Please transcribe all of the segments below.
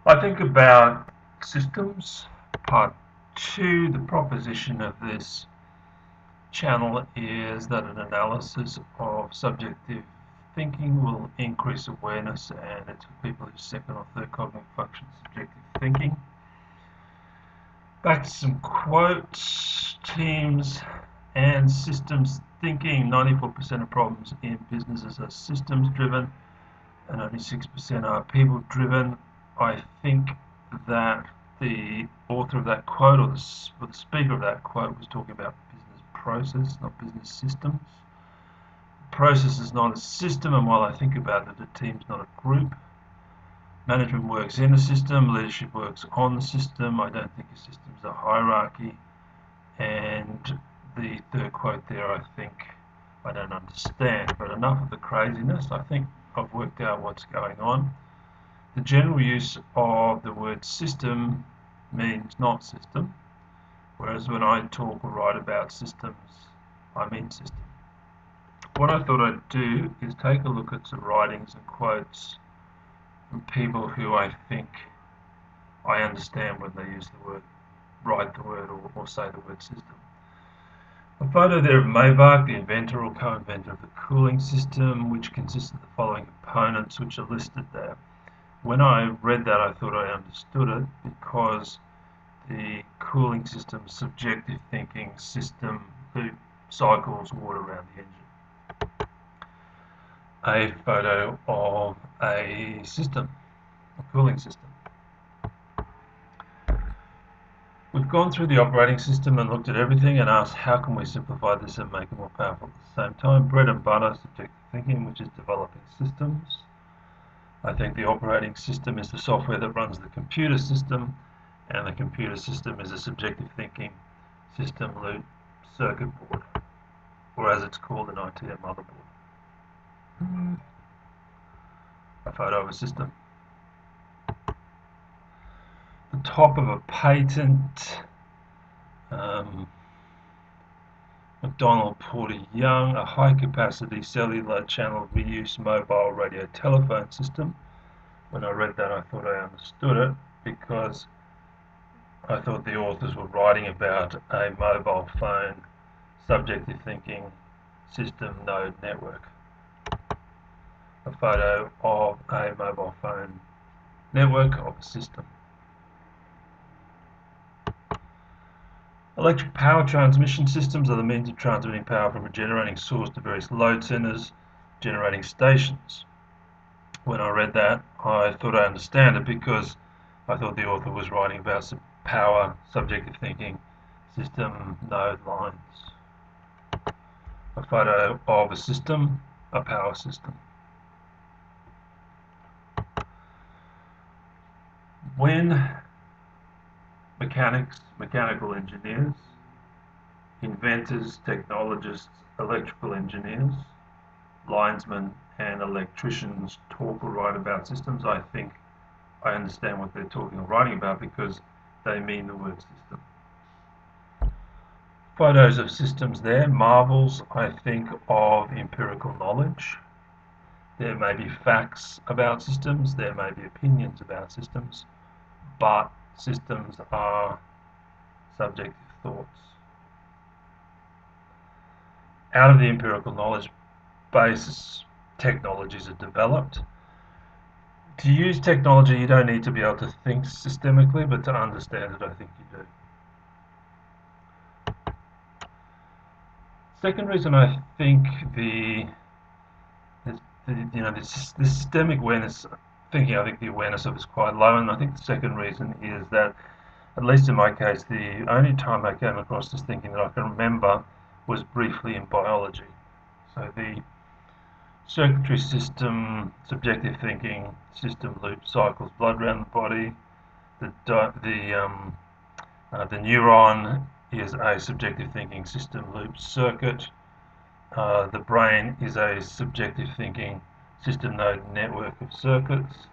I think about systems. Part two, the proposition of this channel is that an analysis of subjective thinking will increase awareness, and it's for people whose second or third cognitive function is subjective thinking. Back to some quotes. Teams and systems thinking. 94% of problems in businesses are systems driven and only 6% are people driven. I think that the author of that quote, or the speaker of that quote, was talking about business process, not business systems. The process is not a system, and while I think about it, a team's not a group. Management works in a system, leadership works on the system. I don't think a system is a hierarchy. And the third quote there, I think I don't understand. But enough of the craziness. I think I've worked out what's going on. The general use of the word system means not system, whereas when I talk or write about systems, I mean system. What I thought I'd do is take a look at some writings and quotes from people who I think I understand when they use the word, write the word, or say the word system. A photo there of Mavak, the inventor or co-inventor of the cooling system, which consists of the following components which are listed there. When I read that, I thought I understood it because the cooling system, subjective thinking system that cycles water around the engine. A photo of a system, a cooling system. We've gone through the operating system and looked at everything and asked how can we simplify this and make it more powerful at the same time. Bread and butter, subjective thinking, which is developing systems. I think the operating system is the software that runs the computer system, and the computer system is a subjective thinking system loop circuit board, or as it's called in IT, a motherboard. A photo of a system. The top of a patent, McDonald Porter Young, a high capacity cellular channel reuse mobile radio telephone system. When I read that, I thought I understood it because I thought the authors were writing about a mobile phone subjective thinking system node network. A photo of a mobile phone network of a system. Electric power transmission systems are the means of transmitting power from a generating source to various load centers, generating stations. When I read that, I thought I understand it because I thought the author was writing about power, subjective thinking, system node lines. A photo of a system, a power system. When mechanics, mechanical engineers, inventors, technologists, electrical engineers, linesmen and electricians talk or write about systems, I think I understand what they're talking or writing about because they mean the word system. Photos of systems there, marvels, I think of empirical knowledge. There may be facts about systems, there may be opinions about systems, but systems are subjective thoughts. Out of the empirical knowledge base, technologies are developed. To use technology, you don't need to be able to think systemically, but to understand it, I think you do. Second reason I think the systemic awareness thinking, I think the awareness of it is quite low, and I think the second reason is that, at least in my case, the only time I came across this thinking that I can remember was briefly in biology. So the circuitry system, subjective thinking, system loop cycles blood around the body. The neuron is a subjective thinking system loop circuit. The brain is a subjective thinking system node network of circuits,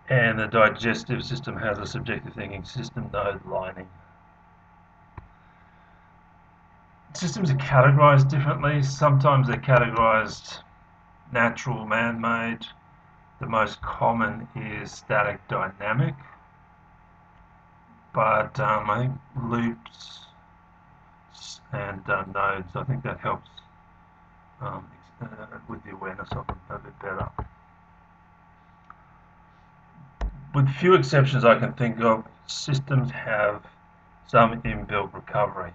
and the digestive system has a subjective thinking system node lining. Systems are categorized differently. Sometimes they're categorized natural, man-made. The most common is static dynamic. but I think loops and nodes, I think that helps um, with the awareness of them a bit better. With few exceptions I can think of, systems have some inbuilt recovery.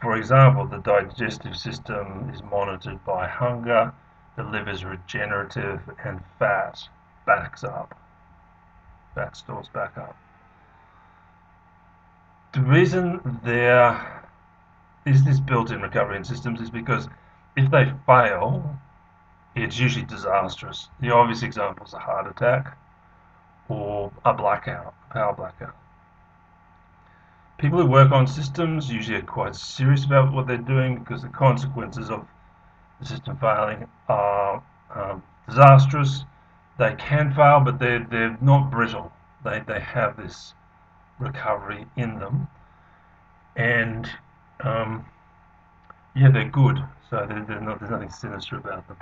For example, the digestive system is monitored by hunger, the liver's regenerative, and fat backs up. Fat stores back up. The reason there is this built-in recovery in systems is because if they fail, it's usually disastrous. The obvious example is a heart attack or a blackout, a power blackout. People who work on systems usually are quite serious about what they're doing because the consequences of the system failing are disastrous. They can fail, but they're not brittle. They have this recovery in them, and um, yeah, they're good. So they're not, there's nothing sinister about them.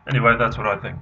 Anyway, that's what I think.